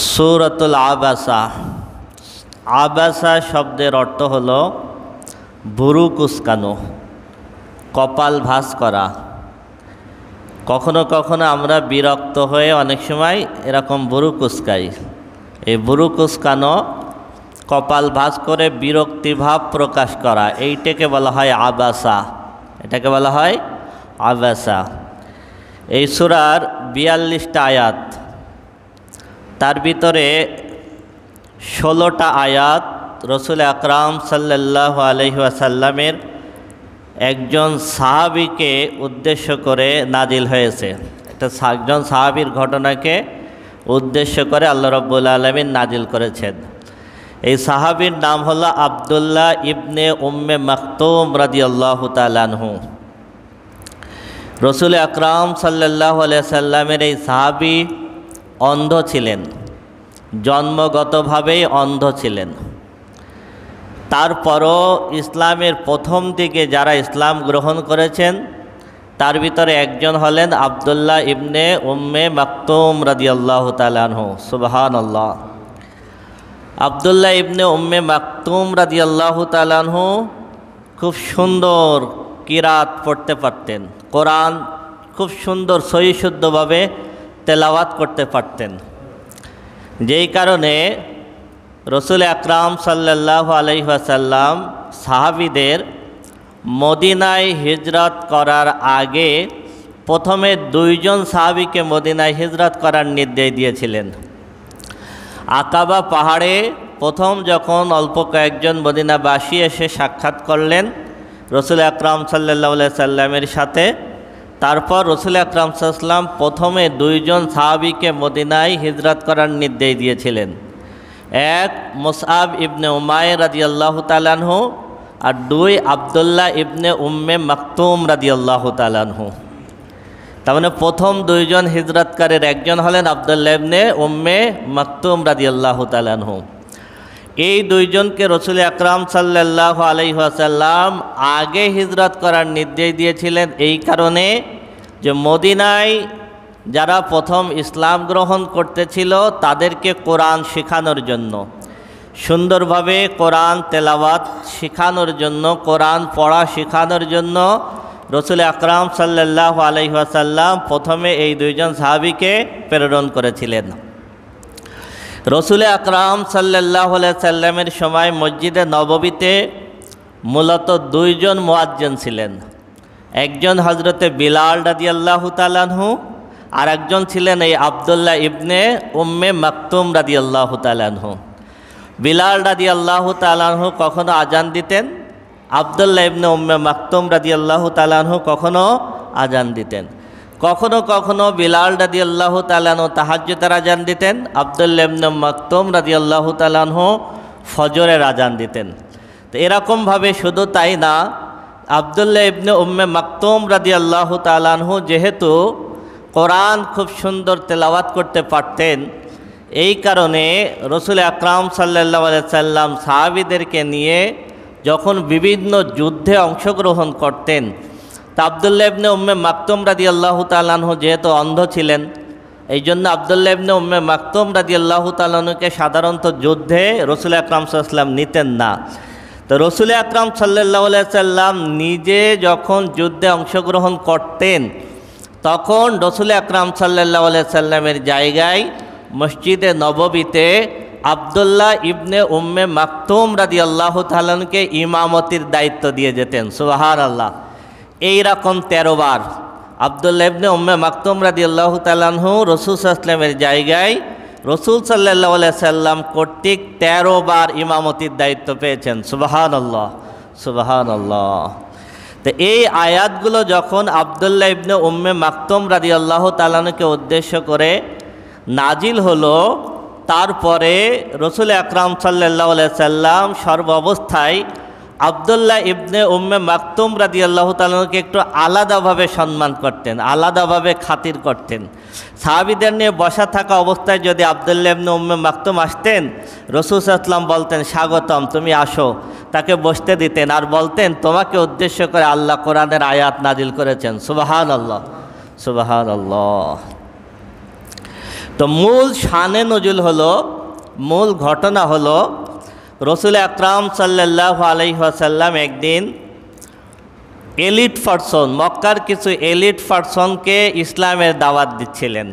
সূরাতুল আবাসা। আবাসা শব্দের অর্থ হলো ভুরু কুঁচকানো, কপাল ভাঁজ করা। কখনো কখনো আমরা বিরক্ত হয়ে অনেক সময় এরকম ভুরু কুঁচকাই। এই ভুরু কুঁচকানো, কপাল ভাঁজ করে বিরক্তিভাব প্রকাশ করা, এইটাকে বলা হয় আবাসা। এটাকে বলা হয় আবাসা। এই সূরার 42টা আয়াত, তার ভিতরে 16টা আয়াত রসুল আকরাম সাল্লাল্লাহু আলাইহি ওয়াসাল্লামের একজন সাহাবীকে উদ্দেশ্য করে নাজিল হয়েছে। একজন সাহাবীর ঘটনাকে উদ্দেশ্য করে আল্লাহ রাব্বুল আলামিন নাজিল করেছেন। এই সাহাবীর নাম হলো আব্দুল্লাহ ইবনে উম্মে মাকতুম রাদিয়াল্লাহু তাআলা আনহু। রসুল আকরাম সাল্লাল্লাহু আলাইহি ওয়াসাল্লামের এই সাহাবী অন্ধ ছিলেন, জন্মগতভাবেই অন্ধ ছিলেন। তারপরও ইসলামের প্রথম দিকে যারা ইসলাম গ্রহণ করেছেন তার ভিতরে একজন হলেন আব্দুল্লাহ ইবনে উম্মে মাকতুম রাদিয়াল্লাহু তাআলা আনহু। সুবহানাল্লাহ। আব্দুল্লাহ ইবনে উম্মে মাকতুম রাদিয়াল্লাহু তাআলা আনহু খুব সুন্দর কিরাত পড়তে পারতেন, কোরআন খুব সুন্দর সহি শুদ্ধভাবে তেলাওয়াত করতে পারতেন। যেই কারণে রসুল আকরাম সাল্লাল্লাহু আলাইহি ওয়াসাল্লাম সাহাবীদের মদিনায় হিজরত করার আগে প্রথমে 2 জন সাহাবীকে মদিনায় হিজরত করার নির্দেশ দিয়েছিলেন। আকাবা পাহাড়ে প্রথম যখন অল্প কয়েকজন মদিনাবাসী এসে সাক্ষাৎ করলেন রসুল আকরাম সাল্লাল্লাহু আলাইহি ওয়াসাল্লামের সাথে, তারপর রসুল আকরাম সাল্লাল্লাহু আলাইহি ওয়াসাল্লাম প্রথমে 2 জন সাহাবীকে মদিনায় হিজরত করার নির্দেশ দিয়েছিলেন। এক মুসআব ইবনে উমাইর রাদিয়াল্লাহু তাআলা আনহু, আর 2 আব্দুল্লাহ ইবনে উম্মে মাকতুম রাদিয়াল্লাহু তাআলা আনহু। তার মানে প্রথম 2 জন হিজরতকারীর একজন হলেন আব্দুল্লাহ ইবনে উম্মে মাকতুম রাদিয়াল্লাহু তাআলা আনহু। এই 2 জনকে রসুল আকরাম সাল্লাল্লাহু আলাইহি ওয়াসাল্লাম আগে হিজরত করার নির্দেশ দিয়েছিলেন এই কারণে যে মদিনায় যারা প্রথম ইসলাম গ্রহণ করতেছিল তাদেরকে কোরআন শেখানোর জন্য, সুন্দরভাবে কোরআন তেলাওয়াত শেখানোর জন্য, কোরআন পড়া শেখানোর জন্য রসুল আকরাম সাল্লাল্লাহু আলাইহি ওয়াসাল্লাম প্রথমে এই 2 জন সাহাবীকে প্রেরণ করেছিলেন। রসুল আকরাম সাল্লাল্লাহু আলাইহি ওয়াসাল্লামের সময় মসজিদে নববীতে মূলত 2 জন মুয়াজ্জিন ছিলেন। একজন হযরতে বিলাল রাদিয়াল্লাহু তাআলা আনহু, আর একজন ছিলেন এই আব্দুল্লাহ ইবনে উম্মে মাকতুম রাদিয়াল্লাহু তাআলা আনহু। বিলাল রাদিয়াল্লাহু তাআলা আনহু কখনো আজান দিতেন, আব্দুল্লাহ ইবনে উম্মে মাকতুম রাদিয়াল্লাহু তাআলা আনহু কখনো আজান দিতেন। কখনো কখনো বিলাল রাদিয়াল্লাহু তাআলা আনহু তাহাজ্জুদের আজান দিতেন, আব্দুল্লাহ ইবনে মাকতুম রাদিয়াল্লাহু তাআলা আনহু ফজরের আজান দিতেন। তো এরকমভাবে শুধু তাই না, আব্দুল্লাহ ইবনে উম্মে মাকতুম রাদিয়াল্লাহু তাআলা আনহু যেহেতু কোরআন খুব সুন্দর তেলাওয়াত করতে পারতেন, এই কারণে রসুল আকরাম সাল্লাল্লাহু আলাইহি ওয়াসাল্লাম সাহাবীদেরকে নিয়ে যখন বিভিন্ন যুদ্ধে অংশগ্রহণ করতেন, তা আব্দুল্লাহ ইবনে উম্মে মাকতুম রাদিয়াল্লাহু তাআলা আনহু যেহেতু অন্ধ ছিলেন, এই জন্য আব্দুল্লাহ ইবনে উম্মে মাকতুম রাদিয়াল্লাহু তাআলা আনহুকে সাধারণত যুদ্ধে রসুল আকরাম সাল্লাল্লাহু আলাইহি ওয়াসাল্লাম নিতেন না। তো রসুল আকরাম সাল্লাল্লাহু আলাইহি ওয়াসাল্লাম নিজে যখন যুদ্ধে অংশগ্রহণ করতেন তখন রসুল আকরাম সাল্লাল্লাহু আলাইহি ওয়াসাল্লামের জায়গায় মসজিদে নববীতে আব্দুল্লাহ ইবনে উম্মে মাকতুম রাদিয়াল্লাহু তাআলা আনহুকে ইমামতির দায়িত্ব দিয়ে যেতেন। সুবহানাল্লাহ। এইরকম 13 বার আব্দুল্লাহ ইবনে উম্মে মাকতুম রাদিয়াল্লাহু তাআলা আনহু রসুল সাল্লাল্লাহু আলাইহি ওয়াসাল্লামের জায়গায় রসুল সাল্লাল্লাহু আলাইহি ওয়াসাল্লাম কর্তৃক 13 বার ইমামতির দায়িত্ব পেয়েছেন। সুবহানাল্লাহ, সুবহানাল্লাহ। তো এই আয়াতগুলো যখন আব্দুল্লাহ ইবনে উম্মে মাকতুম রাদিয়াল্লাহু তাআলা আনহুকে উদ্দেশ্য করে নাজিল হলো, তারপরে রসুল আকরাম সাল্লাল্লাহু আলাইহি ওয়াসাল্লাম সর্বাবস্থায় আব্দুল্লাহ ইবনে উম্মে মাকতুম রাদিয়াল্লাহু তাআলা আনহুকে একটু আলাদাভাবে সম্মান করতেন, আলাদাভাবে খাতির করতেন। সাহাবীদের নিয়ে বসা থাকা অবস্থায় যদি আব্দুল্লাহ ইবনে উম্মে মাকতুম আসতেন, রাসূল সাল্লাল্লাহু আলাইহি ওয়াসাল্লাম বলতেন স্বাগতম, তুমি আসো, তাকে বসতে দিতেন আর বলতেন তোমাকে উদ্দেশ্য করে আল্লাহ কোরআনের আয়াত নাজিল করেছেন। সুবহানাল্লাহ, সুবহানাল্লাহ। তো মূল শানে নজুল হলো, মূল ঘটনা হলো রসুল আকরাম সাল্লাল্লাহু আলাইহি ওয়াসাল্লাম একদিন এলিট পারসন, মক্কার কিছু এলিট পারসনকে ইসলামের দাওয়াত দিচ্ছিলেন।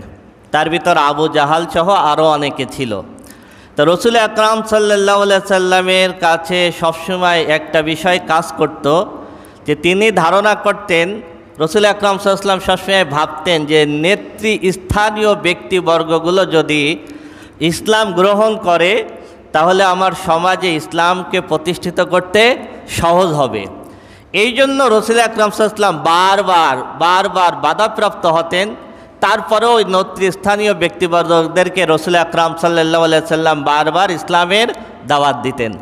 তার ভিতর আবু জাহাল সহ আরও অনেকে ছিল। তো রসুল আকরাম সাল্লাল্লাহু আলাইহি সাল্লামের কাছে সবসময় একটা বিষয় কাজ করত, যে তিনি ধারণা করতেন, রসুল আকরাম সাল্লাল্লাহু আলাইহি ওয়াসাল্লাম সবসময় ভাবতেন যে নেতৃস্থানীয় ব্যক্তিবর্গগুলো যদি ইসলাম গ্রহণ করে তাহলে আমার সমাজে ইসলামকে প্রতিষ্ঠিত করতে সহজ হবে। এই জন্য রসুল আকরাম সাল্লাল্লাহু আলাইহি ওয়াসাল্লাম বারবার বাধাপ্রাপ্ত হতেন। তারপরেও ওই নেতৃস্থানীয় ব্যক্তিবর্গদেরকে রসুল আকরাম সাল্লাল্লাহু আলাইহি ওয়াসাল্লাম বারবার ইসলামের দাওয়াত দিতেন।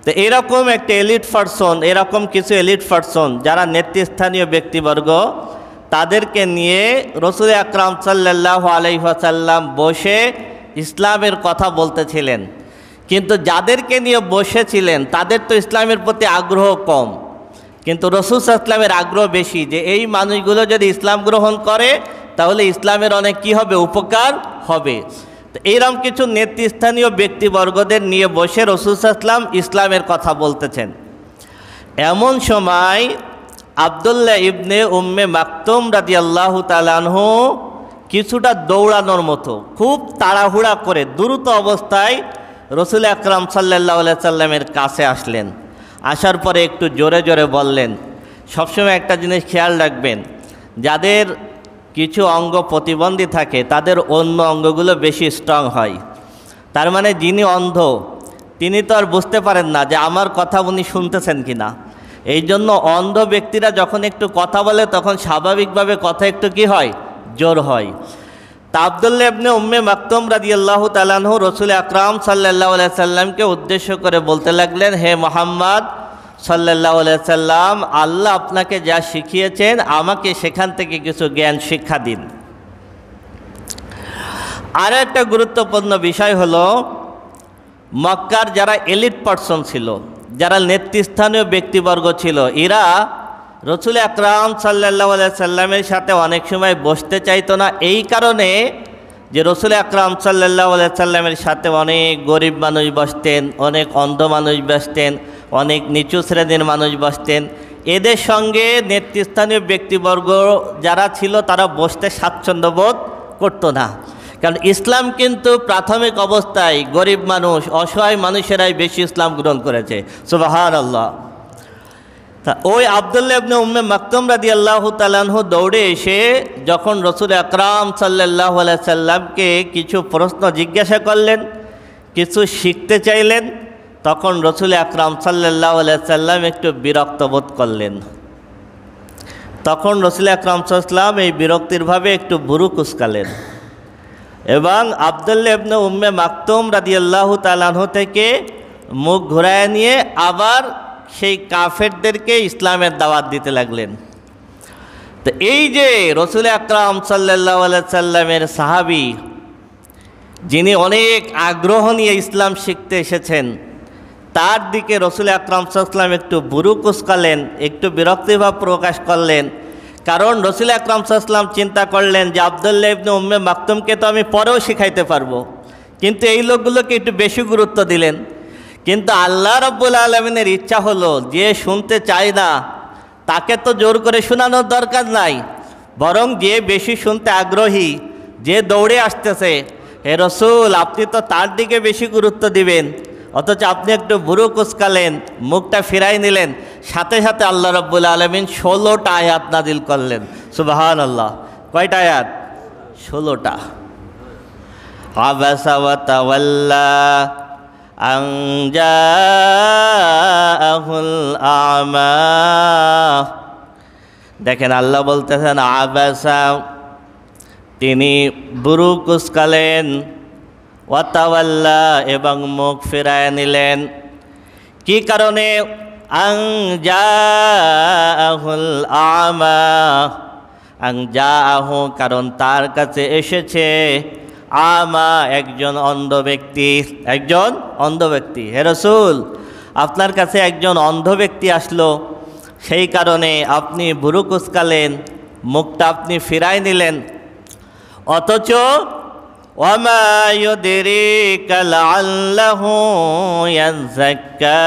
তো এরকম একটা এলিট পারসন, এরকম কিছু এলিট পারসন যারা নেতৃস্থানীয় ব্যক্তিবর্গ, তাদেরকে নিয়ে রসুল আকরাম সাল্লাল্লাহু আলাইহি ওয়াসাল্লাম বসে ইসলামের কথা বলতেছিলেন। কিন্তু যাদেরকে নিয়ে বসেছিলেন তাদের তো ইসলামের প্রতি আগ্রহ কম, কিন্তু রসুল সাল্লাল্লাহু আলাইহি ওয়াসাল্লামের আগ্রহ বেশি, যে এই মানুষগুলো যদি ইসলাম গ্রহণ করে তাহলে ইসলামের অনেক কী হবে, উপকার হবে। তো এইরকম কিছু নেতৃস্থানীয় ব্যক্তিবর্গদের নিয়ে বসে রসুল সাল্লাল্লাহু আলাইহি ওয়াসাল্লাম ইসলামের কথা বলতেছেন। এমন সময় আব্দুল্লাহ ইবনে উম্মে মাকতুম রাদিয়াল্লাহু তাআলা আনহু কিছুটা দৌড়ানোর মতো খুব তাড়াহুড়া করে দ্রুত অবস্থায় রসুল আকরাম সাল্লাল্লাহু আলাইহি ওয়াসাল্লামের কাছে আসলেন। আসার পরে একটু জোরে জোরে বললেন। সবসময় একটা জিনিস খেয়াল রাখবেন, যাদের কিছু অঙ্গ প্রতিবন্ধী থাকে তাদের অন্য অঙ্গগুলো বেশি স্ট্রং হয়। তার মানে যিনি অন্ধ তিনি তো আর বুঝতে পারেন না যে আমার কথা উনি শুনতেছেন কি না। এই জন্য অন্ধ ব্যক্তিরা যখন একটু কথা বলে তখন স্বাভাবিকভাবে কথা একটু কি হয়, জোর হয়। তা আব্দুল্লাহ ইবনে উম্মে মাকতুম রাদিয়াল্লাহু তাআলা আনহু রসুল আকরাম সাল্লাল্লাহু আলাইহি সাল্লামকে উদ্দেশ্য করে বলতে লাগলেন, হে মুহাম্মদ সাল্লাল্লাহু আলাইহি সাল্লাম, আল্লাহ আপনাকে যা শিখিয়েছেন আমাকে সেখান থেকে কিছু জ্ঞান শিক্ষা দিন। আর একটা গুরুত্বপূর্ণ বিষয় হলো, মক্কার যারা এলিট পারসন ছিল, যারা নেতৃস্থানীয় ব্যক্তিবর্গ ছিল, এরা রসুল আকরাম সাল্লাল্লাহু আলাইহি সাল্লামের সাথে অনেক সময় বসতে চাইতো না। এই কারণে যে রসুল আকরাম সাল্লাল্লাহু আলাইহি সাল্লামের সাথে অনেক গরিব মানুষ বসতেন, অনেক অন্ধ মানুষ বসতেন, অনেক নিচু শ্রেণীর মানুষ বসতেন। এদের সঙ্গে নেতৃস্থানীয় ব্যক্তিবর্গ যারা ছিল তারা বসতে স্বাচ্ছন্দ্য বোধ করতো না। কারণ ইসলাম কিন্তু প্রাথমিক অবস্থায় গরিব মানুষ, অসহায় মানুষেরাই বেশি ইসলাম গ্রহণ করেছে। সুবহানাল্লাহ। তা ওই আব্দুল্লাহ ইবনে উম্মে মাকতুম রাদিয়াল্লাহু তাআলা আনহু দৌড়ে এসে যখন রসুল আকরাম সাল্লাল্লাহু আলাইহি সাল্লামকে কিছু প্রশ্ন জিজ্ঞাসা করলেন, কিছু শিখতে চাইলেন, তখন রসুল আকরাম সাল্লাল্লাহু আলাইহি সাল্লাম একটু বিরক্ত বোধ করলেন। তখন রসুল আকরাম সাল্লাল্লাহু আলাইহি সাল্লাম এই বিরক্তির ভাবে একটু ভুরু কুঁচকালেন এবং আব্দুল্লাহ ইবনে উম্মে মাকতুম রাদিয়াল্লাহু তাআলা আনহু থেকে মুখ ঘুরায় নিয়ে আবার সেই কাফেরদেরকে ইসলামের দাওয়াত দিতে লাগলেন। তো এই যে রসুল আকরাম সাল্লাল্লাহু আলাইহি সাল্লামের সাহাবী, যিনি অনেক আগ্রহ নিয়ে ইসলাম শিখতে এসেছেন, তার দিকে রসুল আকরাম সাল্লাল্লাহু আলাইহি সাল্লাম একটু ভুরু কুঁচকালেন, একটু বিরক্তিভাব প্রকাশ করলেন। কারণ রসুল আকরাম সাল্লাল্লাহু আলাইহি সাল্লাম চিন্তা করলেন যে আব্দুল্লাহ ইবনে উম্মে মাকতুমকে তো আমি পরেও শিখাইতে পারবো, কিন্তু এই লোকগুলোকে একটু বেশি গুরুত্ব দিলেন। কিন্তু আল্লাহ রাব্বুল আলামিনের ইচ্ছা হলো, যে শুনতে চায় না তাকে তো জোর করে শোনানোর দরকার নাই, বরং যে বেশি শুনতে আগ্রহী, যে দৌড়ে আসতেছে, হে রসুল আপনি তো তার দিকে বেশি গুরুত্ব দিবেন, অথচ আপনি একটু ভুরু কুঁচকালেন, মুখটা ফিরাই নিলেন, সাথে সাথে আল্লাহ রাব্বুল আলামিন 16টা আয়াত নাজিল করলেন। সুবহানাল্লাহ। কয়টা আয়াত? 16টা। আবাসা ওয়া তাওয়াল্লা আন জাআহুল আ'মা। দেখেন আল্লাহ বলতেছেন আবাসা, তিনি ভুরু কুঁচকালেন, ওয়া তাওয়াল্লা এবং মুখ ফিরায় নিলেন। কি কারণে? আন জাআহুল আ'মা, আন জাআহু কারণ তার কাছে এসেছে, আমা একজন অন্ধ ব্যক্তি, একজন অন্ধ ব্যক্তি। হে রাসূল আপনার কাছে একজন অন্ধ ব্যক্তি আসলো, সেই কারণে আপনি ভুরু কুঁচকালেন, মুখটা আপনি ফিরাই নিলেন। অথচ ওয়ামা ইউদরিকা লাআল্লাহু ইয়াযাক্কা,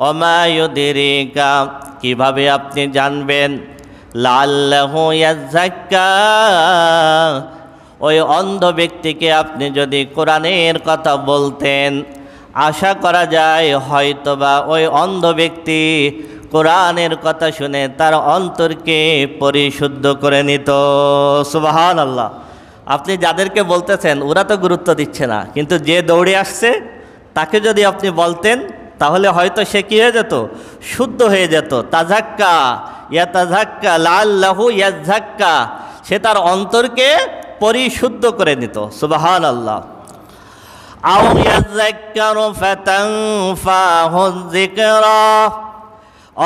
ওয়ামা ইউদরিকা কিভাবে আপনি জানবেন, লাআল্লাহু ইয়াযাক্কা ওই অন্ধ ব্যক্তিকে আপনি যদি কোরআনের কথা বলতেন, আশা করা যায় হয়তোবা ওই অন্ধ ব্যক্তি কোরআনের কথা শুনে তার অন্তরকে পরিশুদ্ধ করে নিত। সুবহানাল্লাহ। আপনি যাদেরকে বলতেছেন ওরা তো গুরুত্ব দিচ্ছে না, কিন্তু যে দৌড়ে আসছে তাকে যদি আপনি বলতেন তাহলে হয়তো সে কী হয়ে যেত, শুদ্ধ হয়ে যেত। তাযাক্কা ইয়াতাযাক্কা লাআল্লাহু ইয়াযাক্কা, সে তার অন্তরকে পরিশুদ্ধ করে নিত। সুবহানাল্লাহ। আও ইয়াযাক্কারু ফাতানফাহু যিকরা,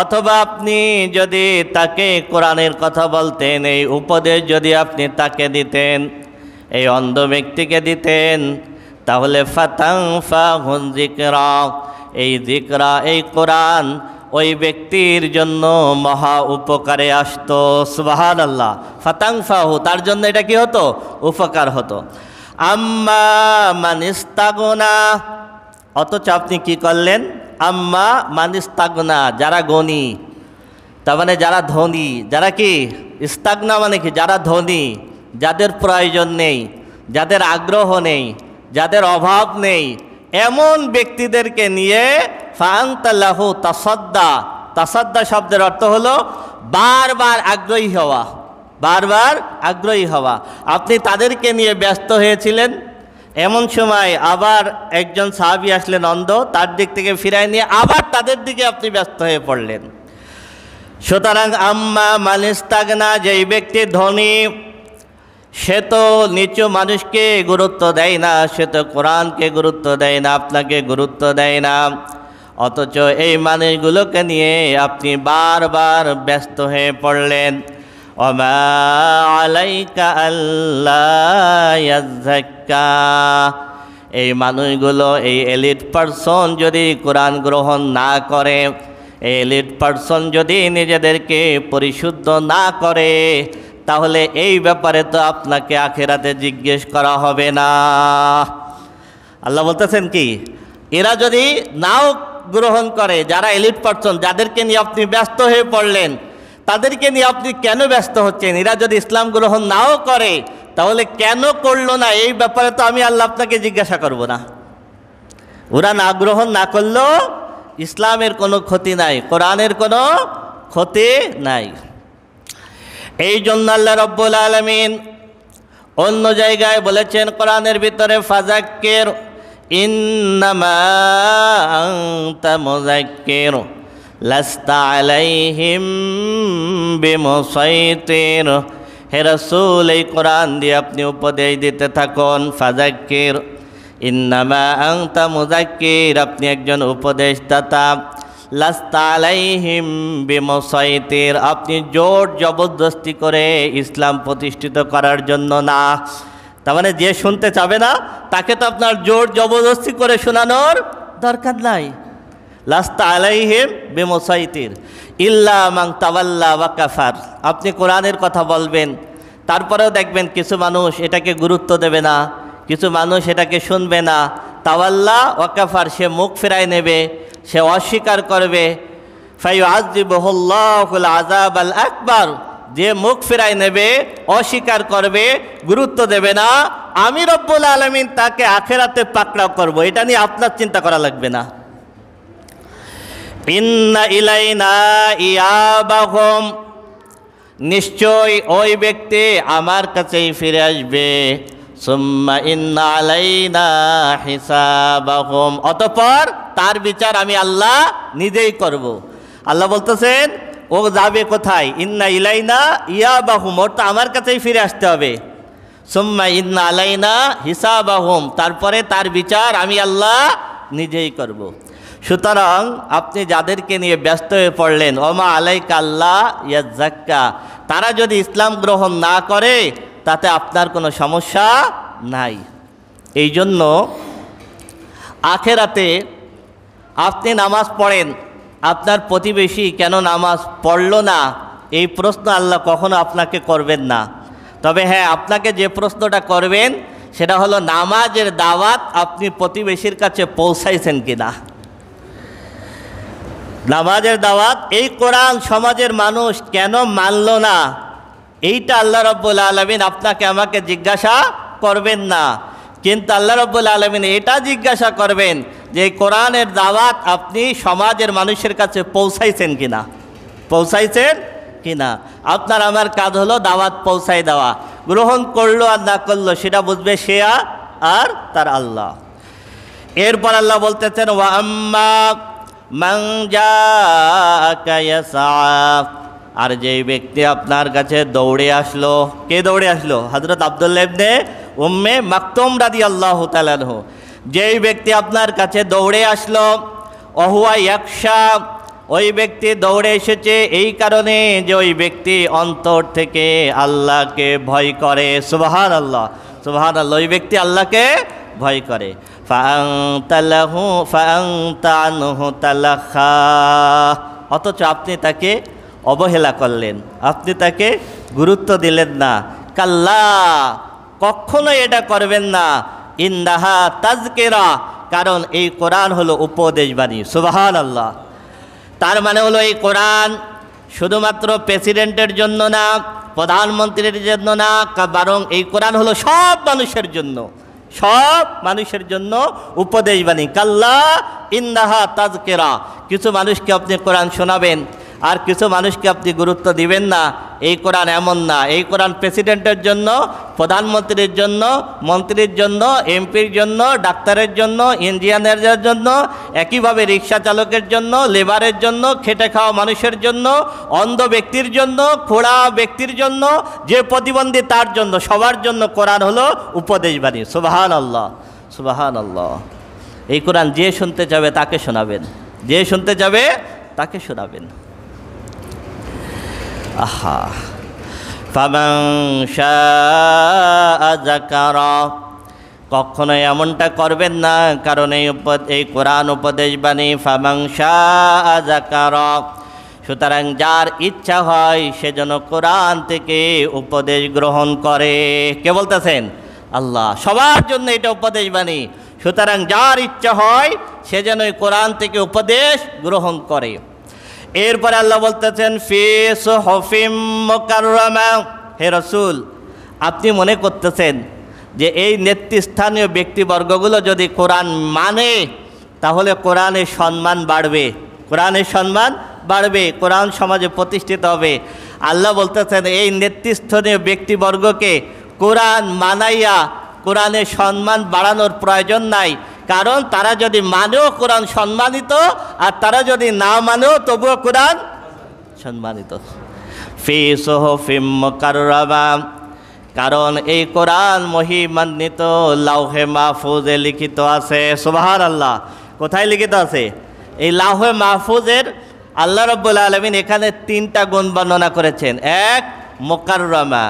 অথবা আপনি যদি তাকে কোরআনের কথা বলতেন, এই উপদেশ যদি আপনি তাকে দিতেন, এই অন্ধ ব্যক্তিকে দিতেন, তাহলে ফাতানফাহু যিকরা, এই যিকরা এই কোরআন ওই ব্যক্তির জন্য মহা উপকারে আসতো। সুবহানাল্লাহ। ফাতানফাহু, তার জন্য এটা কি হতো, উপকার হতো। আম্মা মান ইস্তাগনা, অথচ আপনি কি করলেন, আম্মা মান ইস্তাগনা, যারা গণী, তার মানে যারা ধনী, যারা কি ইস্তাগনা মানে কি, যারা ধনী, যাদের প্রয়োজন নেই, যাদের আগ্রহ নেই, যাদের অভাব নেই, এমন ব্যক্তিদেরকে নিয়ে ফাআনতা লাহু তাসাদ্দা, তাসাদ্দা শব্দের অর্থ হলো বারবার আগ্রহী হওয়া, বারবার আগ্রহী হওয়া। আপনি তাদেরকে নিয়ে ব্যস্ত হয়েছিলেন, এমন সময় আবার একজন সাহাবী আসলেন অন্ধ, তার দিক থেকে ফিরায় নিয়ে আবার তাদের দিকে আপনি ব্যস্ত হয়ে পড়লেন। সুতরাং আম্মা মান ইস্তাগনা, যেই ব্যক্তি ধনী, সে তো নিচু মানুষকে গুরুত্ব দেয় না, সে তো কোরআনকে গুরুত্ব দেয় না, আপনাকে গুরুত্ব দেয় না, অথচ এই মানুষগুলোকে নিয়ে আপনি বারবার ব্যস্ত হয়ে পড়লেন। ওমা আলাইকা আল্লা ইয়াযাক্কা, এই মানুষগুলো, এই এলিট পারসন যদি কোরআন গ্রহণ না করে, এই এলিট পারসন যদি নিজেদেরকে পরিশুদ্ধ না করে, তাহলে এই ব্যাপারে তো আপনাকে আখিরাতে জিজ্ঞেস করা হবে না। আল্লাহ বলতেছেন কি, এরা যদি নাও গ্রহণ করে, যারা এলিট পারসন, যাদেরকে নিয়ে আপনি ব্যস্ত হয়ে পড়লেন, তাদেরকে নিয়ে আপনি কেন ব্যস্ত হচ্ছেন, এরা যদি ইসলাম গ্রহণ নাও করে তাহলে কেন করলো না, এই ব্যাপারে তো আমি আল্লাহ আপনাকে জিজ্ঞাসা করব না। ওরা না গ্রহণ না করলেও ইসলামের কোনো ক্ষতি নাই, কোরআনের কোনো ক্ষতি নাই। এই জন্য আল্লাহ রাব্বুল আলামিন অন্য জায়গায় বলেছেন কোরআনের ভিতরে, ফাযাক্কির ইন্নামা আনতা মুযাক্কির লাস্তা আলাইহিম বিমুসাইতির, হে রাসূল এই কোরআন দিয়ে আপনি উপদেশ দিতে থাকুন। ফাযাক্কির ইন্নামা আনতা মুযাক্কির, আপনি একজন উপদেশদাতা। লাস্তা আলাইহিম বিমুসাইতির, আপনি জোর জবরদস্তি করে ইসলাম প্রতিষ্ঠিত করার জন্য না। তার মানে যে শুনতে চাবে না তাকে তো আপনার জোর জবরদস্তি করে শোনানোর দরকার নাই। লাস্তা আলাইহিম বিমুসাইতির ইল্লা মান তাওয়াল্লা ওয়া কাফার, আপনি কোরআনের কথা বলবেন, তারপরেও দেখবেন কিছু মানুষ এটাকে গুরুত্ব দেবে না, কিছু মানুষ এটাকে শুনবে না। তাওয়াল্লা ওয়া কাফার, সে মুখ ফেরায় নেবে, সে অস্বীকার করবে। ফায়ুআযিবুহুল্লাহুল আযাবাল আকবার, যে মুখ ফেরায় নেবে, অস্বীকার করবে, গুরুত্ব দেবে না, আমি রব্বুল আলামিন তাকে আখিরাতে পাকড়াও করব, এটা নিয়ে আপনার চিন্তা করা লাগবে না। ইন্না ইলাইনা ইয়াবাহুম, নিশ্চয় ওই ব্যক্তি আমার কাছেই ফিরে আসবে। সুম্মা ইন্না আলাইনা হিসাবাহুম, অতঃপর তার বিচার আমি আল্লাহ নিজেই করব। আল্লাহ বলতেছেন ও যাবে কোথায়, ইন্না ইলাইনা ইয়াবাহুম, ওর তো আমার কাছেই ফিরে আসতে হবে। সুম্মা ইন্না আলাইনা হিসাবাহুম, তারপরে তার বিচার আমি আল্লাহ নিজেই করব। সুতরাং আপনি যাদেরকে নিয়ে ব্যস্ত হয়ে পড়লেন, ওমা আলাইকা আল্লাহ ইয়াযাক্কা, তারা যদি ইসলাম গ্রহণ না করে তাতে আপনার কোনো সমস্যা নাই। এই জন্য আখেরাতে আপনি নামাজ পড়েন, আপনার প্রতিবেশী কেন নামাজ পড়ল না, এই প্রশ্ন আল্লাহ কখনো আপনাকে করবেন না। তবে হ্যাঁ, আপনাকে যে প্রশ্নটা করবেন সেটা হলো নামাজের দাওয়াত আপনি প্রতিবেশীর কাছে পৌঁছাইছেন কিনা। নামাজের দাওয়াত, এই কোরআন সমাজের মানুষ কেন মানল না, এইটা আল্লাহ রাব্বুল আলামিন আপনাকে আমাকে জিজ্ঞাসা করবেন না, কিন্তু আল্লাহ রাব্বুল আলামিন এটা জিজ্ঞাসা করবেন যে এই কোরআনের দাওয়াত আপনি সমাজের মানুষের কাছে পৌঁছাইছেন কিনা, পৌঁছাইছেন কিনা। আপনার আমার কাজ হলো দাওয়াত পৌঁছাই দেওয়া, গ্রহণ করলো আর না করলো সেটা বুঝবে সে আর তার আল্লাহ। এরপর আল্লাহ বলতেছেন ওয়া আম্মা মান জাআকা ইয়াসআ, আর যেই ব্যক্তি আপনার কাছে দৌড়ে আসলো, কে দৌড়ে আসলো? হযরত আব্দুল্লাহ ইবনে উম্মে মাকতুম রাদিয়াল্লাহু তাআলা আনহু। যেই ব্যক্তি আপনার কাছে দৌড়ে আসলো, ওহুয়া ইয়াখশা, ওই ব্যক্তি দৌড়ে এসেছে এই কারণে যে ওই ব্যক্তি অন্তর থেকে আল্লাহকে ভয় করে। সুবহানাল্লাহ, সুবহানাল্লাহ, ওই ব্যক্তি আল্লাহকে ভয় করে। ফাআনতা আনহু তালাখা, অথচ আপনি তাকে অবহেলা করলেন, আপনি তাকে গুরুত্ব দিলেন না। কাল্লা, কখনো এটা করবেন না। ইন্নাহা তাজকিরা, কারণ এই কোরআন হলো উপদেশবাণী। সুবহানাল্লাহ। তার মানে হলো এই কোরআন শুধুমাত্র প্রেসিডেন্টের জন্য না, প্রধানমন্ত্রীর জন্য না, বরং এই কোরআন হলো সব মানুষের জন্য, সব মানুষের জন্য উপদেশবাণী। কাল্লা ইন্নাহা তাজকিরা, কিছু মানুষকে আপনি কোরআন শোনাবেন আর কিছু মানুষকে আপনি গুরুত্ব দিবেন না, এই কোরআন এমন না। এই কোরআন প্রেসিডেন্টের জন্য, প্রধানমন্ত্রীর জন্য, মন্ত্রীর জন্য, এমপির জন্য, ডাক্তারের জন্য, ইঞ্জিনিয়ারের জন্য, একইভাবে রিক্সা চালকের জন্য, লেবারের জন্য, খেটে খাওয়া মানুষের জন্য, অন্ধ ব্যক্তির জন্য, খোড়া ব্যক্তির জন্য, যে প্রতিবন্ধী তার জন্য, সবার জন্য কোরআন হলো উপদেশবাণী। সুবহানাল্লাহ, সুবহানাল্লাহ। এই কোরআন যে শুনতে যাবে তাকে শোনাবেন, যে শুনতে যাবে তাকে শোনাবেন। আহা, ফামান শাআ যাকারা, কখনো এমনটা করবেন না, কারণ এই কোরআন উপদেশবাণী। ফামান শাআ যাকারা, সুতরাং যার ইচ্ছা হয় সে যেন কোরআন থেকে উপদেশ গ্রহণ করে। কে বলতেছেন? আল্লাহ। সবার জন্য এটা উপদেশবাণী, সুতরাং যার ইচ্ছা হয় সে যেন এই কোরআন থেকে উপদেশ গ্রহণ করে। এরপরে আল্লাহ বলতেছেন ফি সুহুফিম মুকাররামা, হে রাসূল আপনি মনে করতেছেন যে এই নেতৃস্থানীয় ব্যক্তিবর্গগুলো যদি কোরআন মানে তাহলে কোরআনের সম্মান বাড়বে, কোরআনের সম্মান বাড়বে, কোরআন সমাজে প্রতিষ্ঠিত হবে। আল্লাহ বলতেছেন এই নেতৃস্থানীয় ব্যক্তিবর্গকে কোরআন মানাইয়া কোরআনের সম্মান বাড়ানোর প্রয়োজন নাই, কারণ তারা যদি মানেও কোরআন সম্মানিত, আর তারা যদি না মানেও তবুও কোরআন সম্মানিত। ফি সুহুফিম মুকাররামা, কারণ এই কোরআন মহিমান্বিত লাউহে মাহফুজে লিখিত আছে। সুবহানাল্লাহ। কোথায় লিখিত আছে? এই লাউহে মাহফুজের আল্লাহ রাব্বুল আলামিন এখানে তিনটা গুণ বর্ণনা করেছেন। এক, মুকাররামা,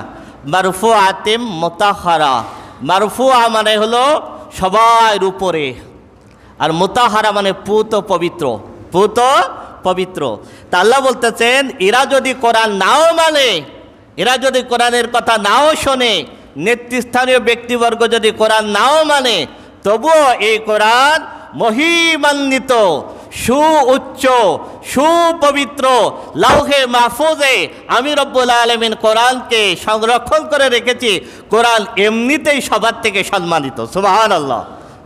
মারফুআতিম মুতাহহারা। মারফুআ মানে হলো সবার উপরে, আর মুতাহহারা মানে পুত পবিত্র, পুত পবিত্র। তা আল্লাহ বলতেছেন এরা যদি কোরআন নাও মানে, এরা যদি কোরআনের কথা নাও শোনে, নেতৃস্থানীয় ব্যক্তিবর্গ যদি কোরআন নাও মানে, তবুও এই কোরআন মহিমান্বিত, সুউচ্চ, সুপবিত্র লাউহে মাহফুজে আমি রব্বুল আলামিন কোরআনকে সংরক্ষণ করে রেখেছি। কোরআন এমনিতেই সবার থেকে সম্মানিত। সুবহানাল্লাহ,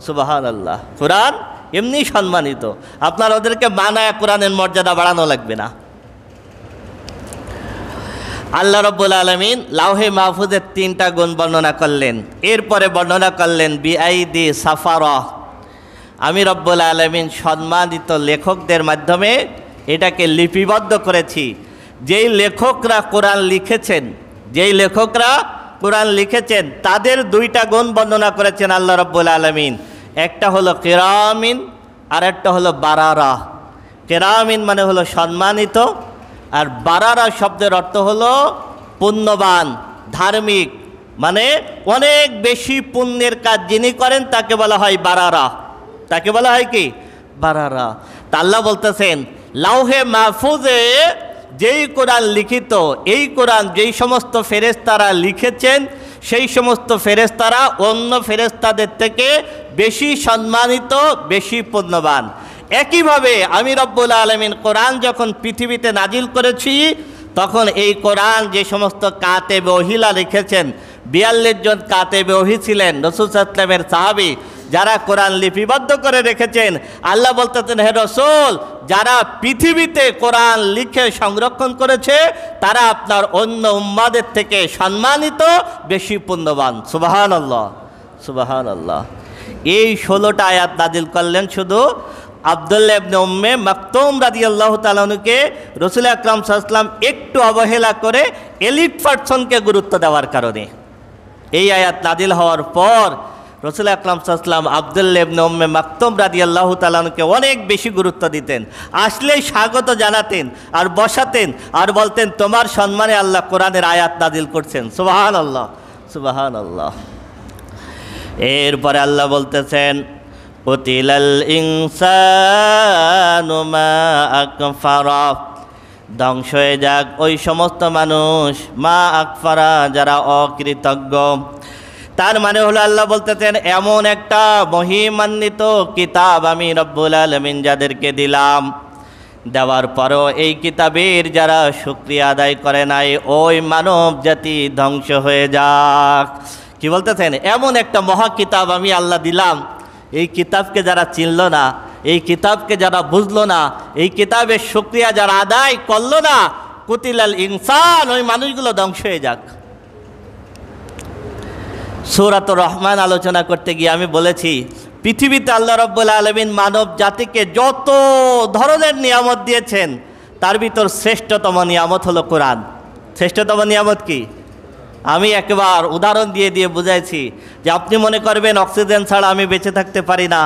সুবহানাল্লাহ। কোরআন এমনি সম্মানিত, আপনার ওদেরকে মানায় কোরআনের মর্যাদা বাড়ানো লাগবে না। আল্লাহ রব্বুল আলামিন লাউহে মাহফুজের তিনটা গুণ বর্ণনা করলেন, এরপরে বর্ণনা করলেন বিআইদি সাফারা, আমি রব্বুল আলামিন সম্মানিত লেখকদের মাধ্যমে এটাকে লিপিবদ্ধ করেছি। যেই লেখকরা কোরআন লিখেছেন, যেই লেখকরা কোরআন লিখেছেন তাদের দুইটা গুণ বর্ণনা করেছেন আল্লাহ রব্বুল আলামিন। একটা হলো কিরামিন, আর একটা হলো বারারা। কিরামিন মানে হলো সম্মানিত, আর বারারা শব্দের অর্থ হলো পুণ্যবান, ধার্মিক, মানে অনেক বেশি পুণ্যের কাজ যিনি করেন তাকে বলা হয় বারারা, তাকে বলা হয় কি? বারারা। তা আল্লাহ বলতেছেন লাউহে মাহফুজে যেই কোরআন লিখিত, এই কোরআন যেই সমস্ত ফেরেশতারা লিখেছেন সেই সমস্ত ফেরেশতারা অন্য ফেরেশতাদের থেকে বেশি সম্মানিত, বেশি পুণ্যবান। একইভাবে আমি রব্বুল আলামিন কোরআন যখন পৃথিবীতে নাজিল করেছি তখন এই কোরআন যে সমস্ত কাতেবে ওহিলা লিখেছেন, 42 জন কাতেবে ওহি ছিলেন রাসূল সাল্লাল্লাহু আলাইহি ওয়াসাল্লামের সাহাবী, যারা কোরআন লিপিবদ্ধ করে রেখেছেন। আল্লাহ বলতেছেন, হে রাসূল, যারা পৃথিবীতে কোরআন লিখে সংরক্ষণ করেছে তারা আপনার অন্য উম্মাদের থেকে সম্মানিত, বেশি পুণ্যবান। সুবহানাল্লাহ, সুবহানাল্লাহ। এই 16টা আয়াত নাজিল করলেন শুধু আব্দুল্লাহ ইবনে উম্মে মাকতুম রাদিয়াল্লাহু তাআলা আনহুকে রাসূল আকরাম সাল্লাল্লাহু আলাইহি ওয়াসাল্লাম একটু অবহেলা করে এলিট পারসনকে গুরুত্ব দেওয়ার কারণে এই আয়াত নাজিল হওয়ার পর রাসূল আকরাম সাল্লাল্লাহু আলাইহি ওয়াসাল্লাম আব্দুল্লাহ ইবনে উম্মে মাকতুম রাদিয়াল্লাহু তাআলা আনহুকে অনেক বেশি গুরুত্ব দিতেন। আসলেই স্বাগত জানাতেন আর বসাতেন আর বলতেন, তোমার সম্মানে আল্লাহ কোরআনের আয়াত নাজিল করছেন। সুবহানাল্লাহ, সুবহানাল্লাহ। এরপরে আল্লাহ বলতেছেন, কুতিলাল ইনসানু মা আকফারা, ধ্বংস হয়ে যাক ওই সমস্ত মানুষ, মা আকফারা, যারা অকৃতজ্ঞ। তার মানে হলো আল্লাহ বলতেছেন, এমন একটা মহিমান্বিত কিতাব আমি রব্বুল আলামিন যাদেরকে দিলাম, দেওয়ার পরও এই কিতাবের যারা শুকরিয়া আদায় করে নাই, ওই মানব জাতি ধ্বংস হয়ে যাক। কি বলতেছেন? এমন একটা মহা কিতাব আমি আল্লাহ দিলাম, এই কিতাবকে যারা চিনল না, এই কিতাবকে যারা বুঝলো না, এই কিতাবের শুকরিয়া যারা আদায় করলো না, কুতিলাল ইনসান, ওই মানুষগুলো ধ্বংস হয়ে যাক। সূরাতুর রহমান আলোচনা করতে গিয়ে আমি বলেছি, পৃথিবীতে আল্লাহ রাব্বুল আলামিন মানব জাতিকে যত ধরনের নিয়ামত দিয়েছেন তার ভিতর শ্রেষ্ঠতম নিয়ামত হলো কোরআন। শ্রেষ্ঠতম নিয়ামত কি? আমি একবার উদাহরণ দিয়ে দিয়ে বুঝাইছি যে আপনি মনে করবেন অক্সিজেন ছাড়া আমি বেঁচে থাকতে পারি না,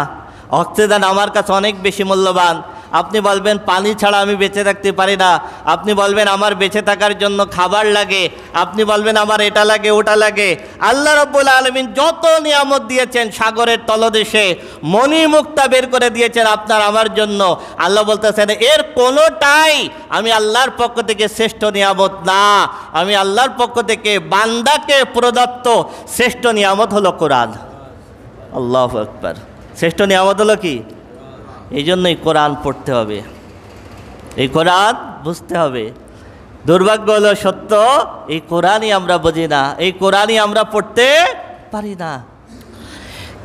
অক্সিজেন আমার কাছে অনেক বেশি মূল্যবান। আপনি বলবেন পানি ছাড়া আমি বেঁচে থাকতে পারি না, আপনি বলবেন আমার বেঁচে থাকার জন্য খাবার লাগে, আপনি বলবেন আমার এটা লাগে ওটা লাগে। আল্লাহ রাব্বুল আলামিন যত নিয়ামত দিয়েছেন সাগরের তলদেশে মণিমুক্তা বের করে দিয়েছেন আপনার আমার জন্য। আল্লাহ বলতেছেন, এর কোনোটাই আমি আল্লাহর পক্ষ থেকে শ্রেষ্ঠ নিয়ামত না, আমি আল্লাহর পক্ষ থেকে বান্দাকে প্রদত্ত শ্রেষ্ঠ নিয়ামত হলো কোরআন। আল্লাহু আকবার। শ্রেষ্ঠ নিয়ামত হলো কি? এই জন্যই কোরআন পড়তে হবে, এই কোরআন বুঝতে হবে। দুর্ভাগ্য হলো সত্য, এই কোরআনই আমরা বুঝি না, এই কোরআনই আমরা পড়তে পারি না।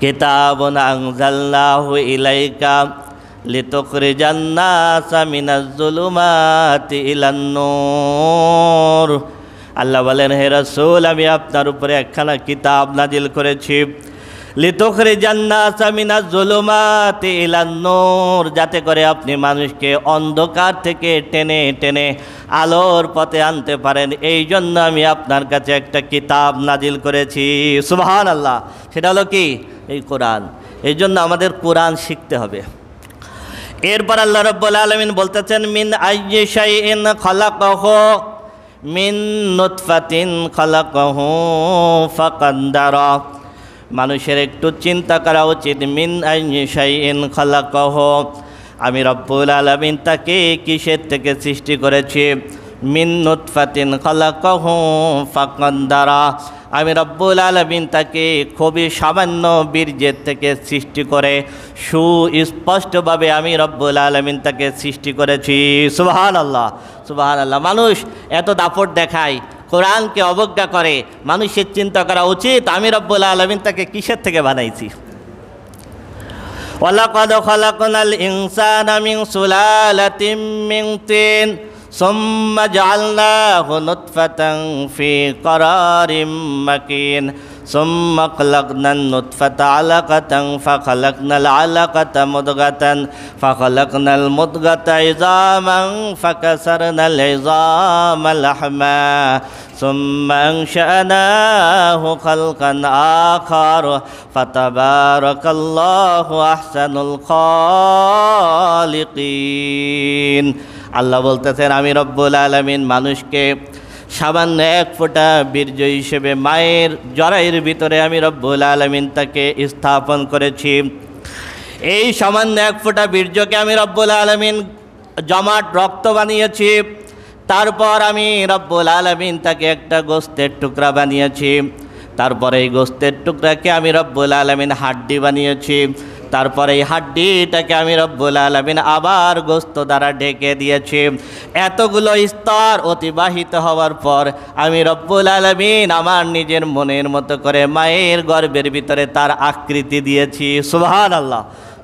কিতাবুন আনজালনাহু ইলাইকা লিতুখরিজান নাসা মিনাজ যুলুমাতি ইলান নূর। আল্লাহ বলেন, হে রাসূল, আমি আপনার উপরে একখানা কিতাব নাজিল করেছি, লিতুখরিজান নাসা মিনাজ যুলুমাতি ইলান নূর, যাতে করে আপনি মানুষকে অন্ধকার থেকে টেনে টেনে আলোর পথে আনতে পারেন। এই জন্য আমি আপনার কাছে একটা কিতাব নাজিল করেছি। সুবহানাল্লাহ। সেটা হলো কি? এই কোরআন। এই জন্য আমাদের কোরআন শিখতে হবে। এরপর আল্লাহ রাব্বুল আলামিন বলতেছেন, মিন আইয়ি শাইইন খালাকাহু মিন নুতফাতিন খালাকাহু ফাকাদ্দারা। মানুষের একটু চিন্তা করা উচিত, মিন আইয়ি শাইইন খালাকাহু, আমি রব্বুল আলামিন তাকে কিসের থেকে সৃষ্টি করেছি? মিন নুতফাতিন খালাকাহু ফাকাদ্দারা, আমি রব্বুল আলামিন তাকে খুবই সামান্য বীর্যের থেকে সৃষ্টি করে সুস্পষ্টভাবে আমি রব্বুল আলামিন তাকে সৃষ্টি করেছি। সুবহানাল্লাহ, সুবহানাল্লাহ। মানুষ এত দাপট দেখায়, কোরআনকে অবজ্ঞা করে, মানুষের চিন্তা করা উচিত আমি রব্বুল আলামিন তাকে কিসের থেকে বানাইছি। ওয়ালাকাদ খালাকনাল ইনসানা মিন সুলালাতিন মিন তিন সুম্মা জাআলনাহু নুতফাতান ফি করারিম মাকিন সুম্মা খালাকনান নুতফাতা আলাকাতান ফাখালাকনাল আলাকাতা মুদগাতান ফাখালাকনাল মুদগাতা ইযামান ফাকাসারনাল ইযামা লাহমা সুম্মা আনশানাহু খালকান আখার ফাতাবারাকাল্লাহু আহসানুল খালিকিন। আল্লাহ বলতেছেন, আমি রব্বুল আলামিন মানুষকে সামান্য এক ফোঁটা বীর্য হিসেবে মায়ের জরায়ুর ভিতরে আমি রব্বুল আলামিন তাকে স্থাপন করেছি। এই সামান্য এক ফোঁটা বীর্যকে আমি রব্বুল আলামিন জমাট রক্ত বানিয়েছি। তারপর আমি রব্বুল আলামিন তাকে একটা গোস্তের টুকরা বানিয়েছি, তারপরে এই গোস্তের টুকরাকে আমি রব্বুল আলামিন হাড্ডি বানিয়েছি, তারপরে এই হাড্ডিটাকে আমি রব্বুল আলামিন আবার গোস্ত দ্বারা ঢেকে দিয়েছি। এতগুলো স্তর অতিবাহিত হওয়ার পর আমি রব্বুল আলামিন আমার নিজের মনের মতো করে মায়ের গর্ভের ভিতরে তার আকৃতি দিয়েছি। সুবহানাল্লাহ,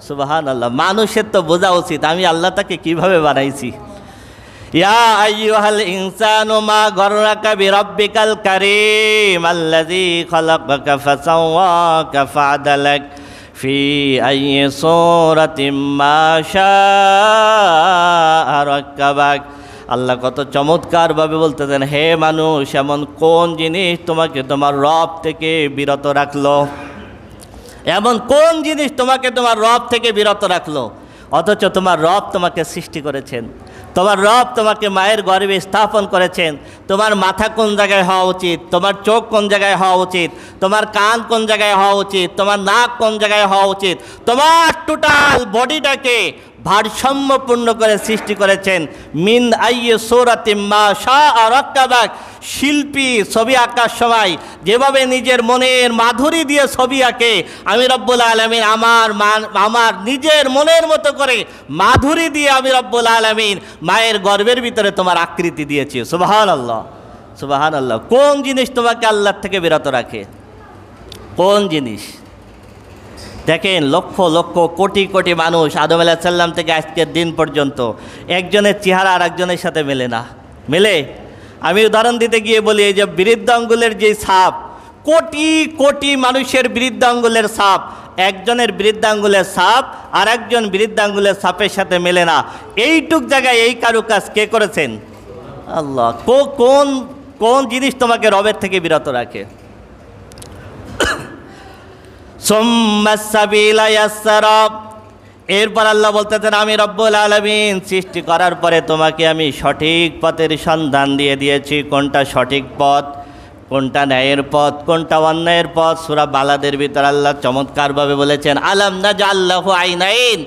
সুবহানাল্লাহ। মানুষের তো বোঝা উচিত আমি আল্লাহ তাকে কিভাবে বানাইছি। ইয়া আইয়ুহাল ইনসানু মা গররাকা বিরাব্বিকাল কারীম আল্লাযী খালাকাকা ফাসাওয়াকা ফাআদালাক ফি আইয়ি সূরাতিম মা শাআ রাক্কাবাক। আল্লাহ কত চমৎকারভাবে বলতেছেন, হে মানুষ, এমন কোন জিনিস তোমাকে তোমার রব থেকে বিরত রাখলো? এমন কোন জিনিস তোমাকে তোমার রব থেকে বিরত রাখলো? অথচ তোমার রব তোমাকে সৃষ্টি করেছেন, তোমার রব তোমাকে মায়ের গর্ভে স্থাপন করেছেন। তোমার মাথা কোন জায়গায় হওয়া উচিত, তোমার চোখ কোন জায়গায় হওয়া উচিত, তোমার কান কোন জায়গায় হওয়া উচিত, তোমার নাক কোন জায়গায় হওয়া উচিত, তোমার টোটাল বডিটাকে ভারসাম্যপূর্ণ করে সৃষ্টি করেছেন। মিন আইয়ি সূরাতিম মা শাআ রাক্কাবাক। শিল্পী ছবি আঁকার সময় যেভাবে নিজের মনের মাধুরী দিয়ে ছবি আঁকে, আমি রব্বুল আলামিন আমার নিজের মনের মতো করে মাধুরী দিয়ে আমি রব্বুল আলামিন মায়ের গর্ভের ভিতরে তোমার আকৃতি দিয়েছি। সুবহানাল্লাহ, সুবহানাল্লাহ। কোন জিনিস তোমাকে আল্লাহর থেকে বিরত রাখে? কোন জিনিস? দেখেন, লক্ষ লক্ষ কোটি কোটি মানুষ আদম আলাইহিস সালাম থেকে আজকের দিন পর্যন্ত একজনের চেহারা আর একজনের সাথে মেলে না। মেলে? আমি উদাহরণ দিতে গিয়ে বলি, এই যে বৃদ্ধাঙ্গুলের যে ছাপ, কোটি কোটি মানুষের বৃদ্ধাঙ্গুলের ছাপ, একজনের বৃদ্ধাঙ্গুলের ছাপ আর একজন বৃদ্ধাঙ্গুলের ছাপের সাথে মেলে না। এইটুক জায়গায় এই কারুকাজ কে করেছেন? আল্লাহ। কোন কোন জিনিস তোমাকে রবের থেকে বিরত রাখে? এরপর আল্লাহ বলতেছেন, আমি রব্বুল আলামিন সৃষ্টি করার পরে তোমাকে আমি সঠিক পথের সন্ধান দিয়ে দিয়েছি। কোনটা সঠিক পথ, কোনটা ন্যায়ের পথ, কোনটা অন্যায়ের পথ। সূরা বালাদের ভিতর আল্লাহ চমৎকারভাবে বলেছেন, আলাম নাজআল লাহু আইনাইন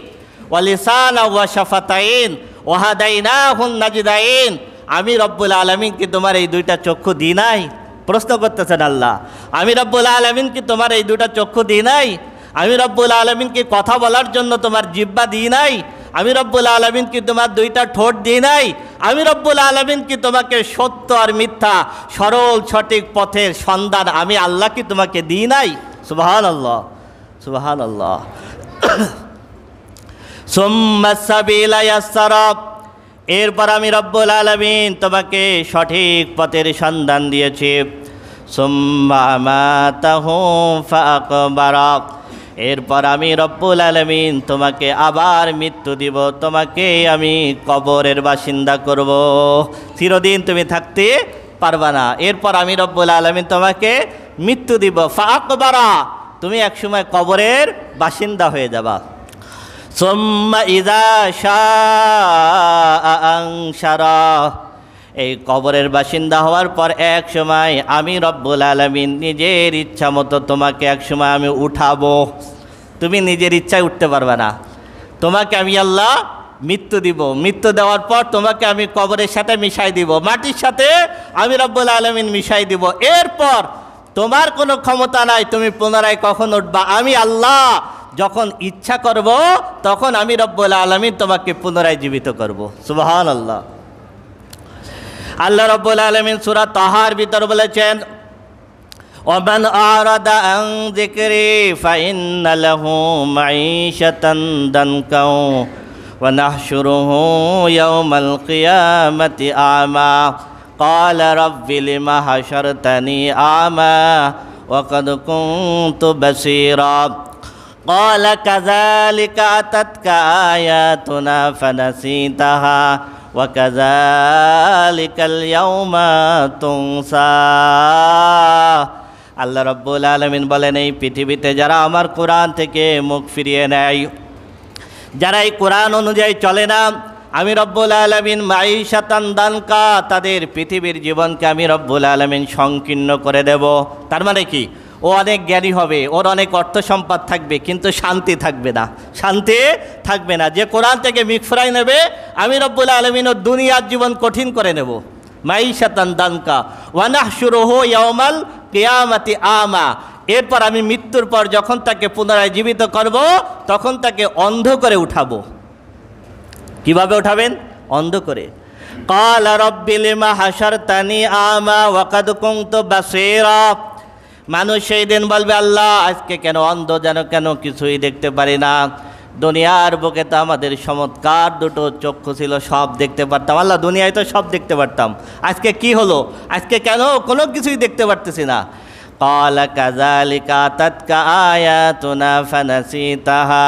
ওয়া লিসানান ওয়া শাফাতাইন ওয়া হাদাইনাহুন নাজদাইন। আমি রব্বুল আলামিন কি তোমার এই দুইটা চক্ষু দিই নাই? প্রশ্ন করতেছেন আল্লাহ, আমি রব্বুল আলামিন কি তোমার এই দুটা চক্ষু দিই নাই? আমি রব্বুল আলামিন কি কথা বলার জন্য তোমার জিহ্বা দিই নাই? আমি রব্বুল আলামিন কি তোমার দুইটা ঠোঁট দিই নাই? আমি রব্বুল আলামিন কি তোমাকে সত্য আর মিথ্যা, সরল সঠিক পথের সন্ধান আমি আল্লাহ কি তোমাকে দিই নাই? সুবহানাল্লাহ, সুবহানাল্লাহ। সুম্মাস সাবিলা ইয়াসসারা। এরপর আমি রব্বুল আলামিন তোমাকে সঠিক পথের সন্ধান দিয়েছি। সুম্মা আমাতাহু ফাআকবারা। এরপর আমি রব্বুল আলামিন তোমাকে আবার মৃত্যু দিব, তোমাকে আমি কবরের বাসিন্দা করব, চিরদিন তুমি থাকতে পারবা না। এরপর আমি রব্বুল আলামিন তোমাকে মৃত্যু দিব, ফাআকবারা, তুমি একসময় কবরের বাসিন্দা হয়ে যাবা। সুম্মা ইযা শাআ আনশারা। এই কবরের বাসিন্দা হওয়ার পর এক সময় আমি রব্বুল আলামিন নিজের ইচ্ছা মতো তোমাকে এক সময় আমি উঠাবো। তুমি নিজের ইচ্ছায় উঠতে পারবে না, তোমাকে আমি আল্লাহ মৃত্যু দিব। মৃত্যু দেওয়ার পর তোমাকে আমি কবরের সাথে মিশাই দিব, মাটির সাথে আমি রব্বুল আলামিন মিশাই দিব। এরপর তোমার কোনো ক্ষমতা নাই তুমি পুনরায় কখন উঠবা। আমি আল্লাহ যখন ইচ্ছা করব তখন আমি রব্বুল আলামিন তোমাকে পুনরায় জীবিত করব। সুবহানাল্লাহ। আল্লাহ রব্বুল আলামিন সূরা তাহার ভিতর বলেছেন, ওমান আরাদা আন যিকরি ফাইন্না লাহু মাঈশাতান দানকা ওয়া নাহশুরুহু ইয়াওমাল কিয়ামাতি আমা ক্বালা রাব্বি লিমা হাশারতানি আমা ওয়া ক্বাদ কুনতু বাসীরা ক্বালা কাযালিকা আতাতকা আয়াতুনা ফানাসিতাহা ওয়া কাযালিকাল ইয়াওমা তুনসা। আল্লাহ রাব্বুল আলামিন বলেন, এই পৃথিবীতে যারা আমার কোরআন থেকে মুখ ফিরিয়ে নেয়, যারা এই কোরআন অনুযায়ী চলে না, আমি রব্বুল আলামিন মাঈশাতান দানকা, তাদের পৃথিবীর জীবনকে আমি রব্বুল আলামিন সংকীর্ণ করে দেব। তার মানে কি? ও অনেক জ্ঞানী হবে, ওর অনেক অর্থ সম্পদ থাকবে, কিন্তু শান্তি থাকবে না, শান্তি থাকবে না। যে কোরআন থেকে মিকফরাই নেবে, আমি রব্বুল আলামিন ওর দুনিয়ার জীবন কঠিন করে নেব। মাইশাতান দানকা ওয়া নাহশুরুহু ইয়াওমাল কিয়ামাতি আমা, এরপর আমি মৃত্যুর পর যখন তাকে পুনরায় জীবিত করব, তখন তাকে অন্ধ করে উঠাবো। কিভাবে উঠাবেন? অন্ধ করে। ক্বালা রাব্বি লিমা হাশারতানি আমা ওয়া কাদ কুনতু বাসীরা, মানুষ সেই দিন বলবে, আল্লাহ আজকে কেন অন্ধ, যেন কেন কিছুই দেখতে পারি না। দুনিয়ার বুকে তো আমাদের চমৎকার দুটো চক্ষু ছিল, সব দেখতে পারতাম, আল্লাহ দুনিয়ায় তো সব দেখতে পারতাম, আজকে কি হলো, আজকে কেন কোনো কিছুই দেখতে পারতেছি না। ক্বালা কাযালিকা আতাতকা আয়াতুনা ফানাসিতাহা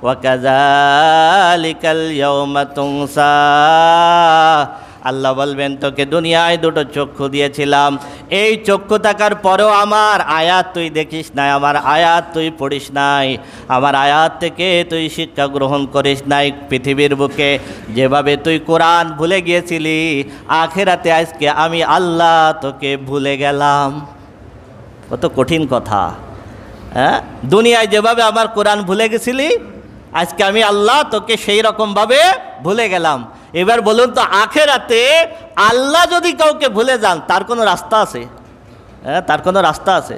ওয়া কাযালিকাল ইয়াওমা তুনসা, আল্লাহ বলবেন তোকে দুনিয়ায় দুটো চক্ষু দিয়েছিলাম, এই চক্ষু থাকার পরেও আমার আয়াত তুই দেখিস নাই, আমার আয়াত তুই পড়িস নাই, আমার আয়াত থেকে তুই শিক্ষা গ্রহণ করিস নাই। পৃথিবীর বুকে যেভাবে তুই কোরআন ভুলে গিয়েছিলি, আখিরাতে আজকে আমি আল্লাহ তোকে ভুলে গেলাম। কত কঠিন কথা, হ্যাঁ? দুনিয়ায় যেভাবে আমার কোরআন ভুলে গেছিলি, আজকে আমি আল্লাহ তোকে সেই রকমভাবে ভুলে গেলাম। এবার বলুন তো, আখিরাতে আল্লাহ যদি কাউকে ভুলে যান, তার কোনো রাস্তা আছে? হ্যাঁ, তার কোনো রাস্তা আছে?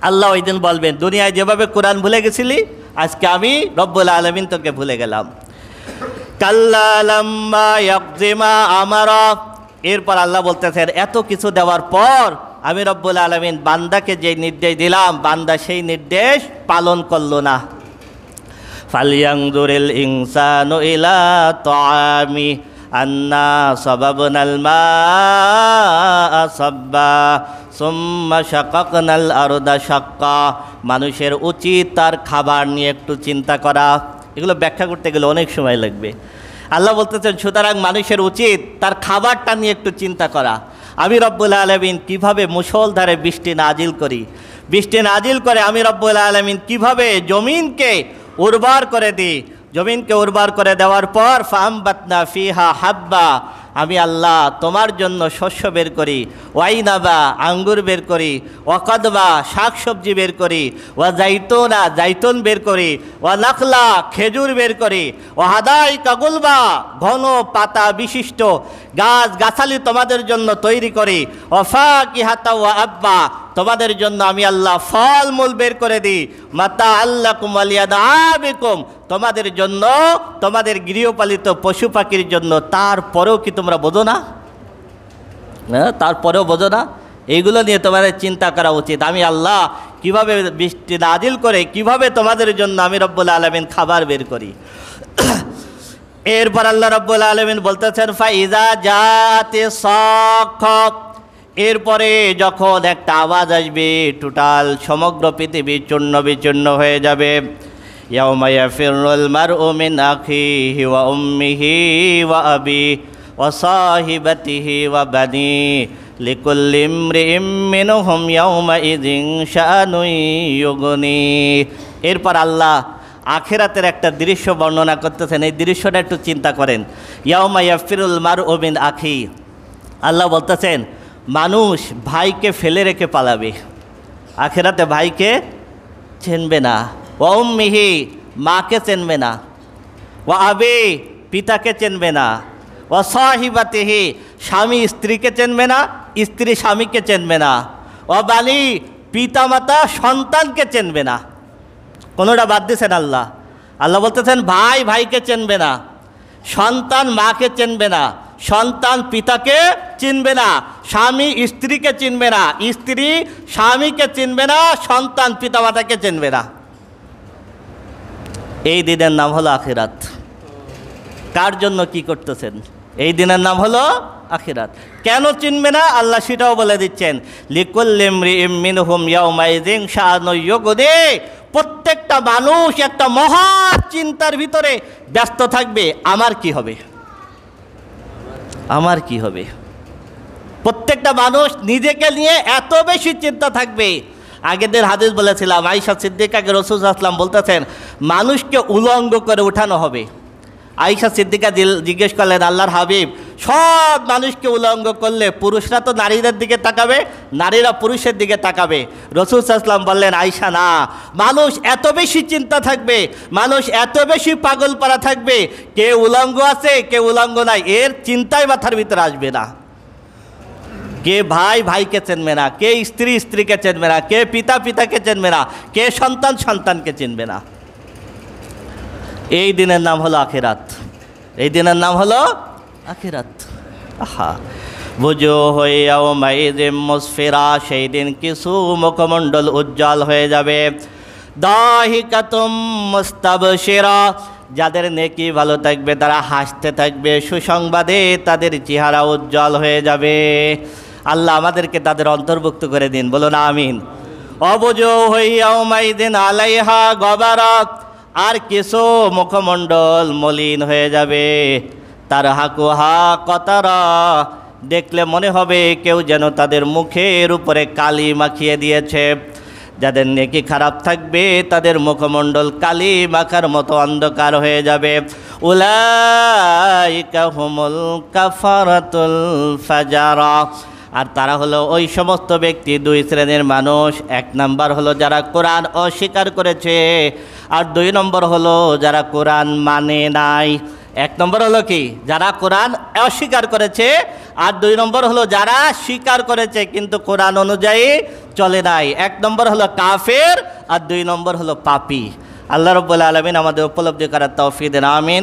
আল্লাহ ওই দিন বলবেন, দুনিয়ায় যেভাবে কোরআন ভুলে গেছিলি, আজকে আমি রব্বুল আলামিন তোকে ভুলে গেলাম। কাল্লা লাম্মা ইয়াকযি মা আমারা, এরপর আল্লাহ বলতেছেন, এত কিছু দেওয়ার পর আমি রব্বুল আলামিন বান্দাকে যে নির্দেশ দিলাম, বান্দা সেই নির্দেশ পালন করলো না। ফালইয়ানজুরিল ইনসানু ইলা তাআমি আন্না সাবাবনাল মাআ সাব্বা সুম্মা শাকাকনাল আরদা শাক্কা, মানুষের উচিত তার খাবার নিয়ে একটু চিন্তা করা। এগুলো ব্যাখ্যা করতে গেলে অনেক সময় লাগবে। আল্লাহ বলতেছেন, সুতরাং মানুষের উচিত তার খাবারটা নিয়ে একটু চিন্তা করা। আমি রব্বুল আলামিন কিভাবে মুষলধারে বৃষ্টি নাজিল করি, বৃষ্টি নাজিল করে আমি রব্বুল আলামিন কিভাবে জমিনকে উর্বর করে দিই, জমিনকে উর্বর করে দেওয়ার পর ফাআমবাতনা ফিহা হাব্বা, আমি আল্লাহ তোমার জন্য শস্য বের করি, ওয়াইনাবা আঙ্গুর বের করি, ওয়াকাদবা শাক সবজি বের করি, ওয়া জাইতুনা জাইতুন বের করি, ওয়া নাখলা খেজুর বের করি, ওয়া হাদাইকা গুলবা ঘন পাতা বিশিষ্ট গাছ গাছালি তোমাদের জন্য তৈরি করি, ওয়া ফাকিহাতা ওয়া আব্বা, তোমাদের জন্য আমি আল্লাহ ফল মূল বের করে দিই, মাতা আল্লাকুম ওয়ালিয়ানআমিকুম, তোমাদের জন্য, তোমাদের গৃহপালিত পশু পাখির জন্য। তারপরেও কি তোমরা বোঝো না? হ্যাঁ, তারপরেও বোঝো না? এইগুলো নিয়ে তোমাদের চিন্তা করা উচিত। আমি আল্লাহ কিভাবে বৃষ্টি নাজিল করে, কিভাবে তোমাদের জন্য আমি রব্বুল আলামিন খাবার বের করি। এরপর আল্লাহ রব্বুল আলামিন বলতেছেন, ফাইজা জাতি সাখ, এরপরে যখন একটা আওয়াজ আসবে, টোটাল সমগ্র পৃথিবী চূর্ণ বিচূর্ণ হয়ে যাবে। ইয়াউমা ইয়াফিরুল মারউ মিন আখিহি ওয়া উম্মিহি ওয়া আবিহি ওয়া সাহিবাতিহি ওয়া বানি লিকুল্লি ইমরিইম মিনহুম ইয়াউমা ইযিন শাআনুন ইউগনি। এরপর আল্লাহ আখিরাতের একটা দৃশ্য বর্ণনা করতেছেন, এই দৃশ্যটা একটু চিন্তা করেন। ইয়াউমা ইয়াফিরুল মারউ মিন আখিহি, আল্লাহ বলতেছেন মানুষ ভাইকে ফেলে রেখে পালাবে, আখিরাতে ভাইকে চিনবে না, ওয়া উম্মিহি মাকে চিনবে না, ওয়া আবি পিতাকে চিনবে না, ওয়া সাহিবাতিহি স্বামী স্ত্রীকে চিনবে না, স্ত্রী স্বামীকে চিনবে না, ওয়া বানি পিতামাতা সন্তানকে চিনবে না। কোনোটা বাদ দিয়েছেন আল্লাহ। আল্লাহ বলতেছেন ভাই ভাইকে চিনবে না, সন্তান মাকে চিনবে না, সন্তান পিতাকে চিনবে না, স্বামী স্ত্রীকে চিনবে না, স্ত্রী স্বামীকে চিনবে না, সন্তান পিতামাতাকে চিনবে না। এই দিনের নাম হলো আখিরাত। কার জন্য কি করতেছেন? এই দিনের নাম হলো আখিরাত। কেন চিনবে না আল্লাহ সেটাও বলে দিচ্ছেন, লিকুল্লি ইমরিইম মিনহুম ইয়াউমা ইযিন শাআনুন ইউগনি, প্রত্যেকটা মানুষ একটা মহা চিন্তার ভিতরে ব্যস্ত থাকবে, আমার কি হবে, আমার কি হবে। প্রত্যেকটা মানুষ নিজেকে নিয়ে এত বেশি চিন্তা থাকবে। আগের দিন হাদিস বলেছিলাম, আয়েশা সিদ্দিকাকে রাসূল সাল্লাল্লাহু আলাইহি ওয়াসাল্লাম বলতেছেন মানুষকে উলঙ্গ করে উঠানো হবে। আয়েশা সিদ্দিকা জিজ্ঞেস করলেন, আল্লাহর হাবিব সব মানুষকে উলঙ্গ করলে পুরুষরা তো নারীদের দিকে তাকাবে, নারীরা পুরুষের দিকে তাকাবে। রাসূল সাল্লাল্লাহু আলাইহি ওয়াসাল্লাম বললেন, আয়েশা না, মানুষ এত বেশি চিন্তা থাকবে, মানুষ এত বেশি পাগল পারা থাকবে, কে উলঙ্গ আছে কে উলঙ্গ নাই এর চিন্তাই মাথার ভিতরে আসবে না। কে ভাই ভাইকে চিনবে না, কে স্ত্রী স্ত্রীকে চিনবে না, কে পিতা পিতাকে চিনবে না, কে সন্তান সন্তানকে চিনবে না। এই দিনের নাম হলো আখিরাত, এই দিনের নাম হলো আখিরাত। আহা, বুজুহু ইয়াওমাইযিন মুসফিরা, সেই দিন কিছু মুখমণ্ডল উজ্জ্বল হয়ে যাবে। দাহিকাতুম মুস্তাবশিরা, যাদের নেকি ভালো থাকবে তারা হাসতে থাকবে, সুসংবাদে তাদের চেহারা উজ্জ্বল হয়ে যাবে। আল্লাহ আমাদেরকে তাদের অন্তর্ভুক্ত করে দিন, বলুন আমিন। অবুজুহু ইয়াওমাইযিন আলাইহা গবারা, আর কিছু মুখমণ্ডল মলিন হয়ে যাবে। তারহাকুহা কতারা, দেখলে মনে হবে কেউ যেন তাদের মুখের উপরে কালি মাখিয়ে দিয়েছে। যাদের নেকি খারাপ থাকবে তাদের মুখমণ্ডল কালি মাখার মতো অন্ধকার হয়ে যাবে। উলাইকা হুমুল কাফারাতুল ফাজারা, আর তারা হলো ওই সমস্ত ব্যক্তি, দুই শ্রেণীর মানুষ। এক নাম্বার হলো যারা কোরআন অস্বীকার করেছে, আর দুই নম্বর হলো যারা কোরআন মানে নাই। এক নম্বর হলো কি, যারা কোরআন অস্বীকার করেছে, আর দুই নম্বর হলো যারা স্বীকার করেছে কিন্তু কোরআন অনুযায়ী চলে নাই। এক নম্বর হলো কাফের, আর দুই নম্বর হলো পাপী। আল্লাহ রাব্বুল আলামিন আমাদের উপলব্ধি করার তৌফিক দেন, আমিন।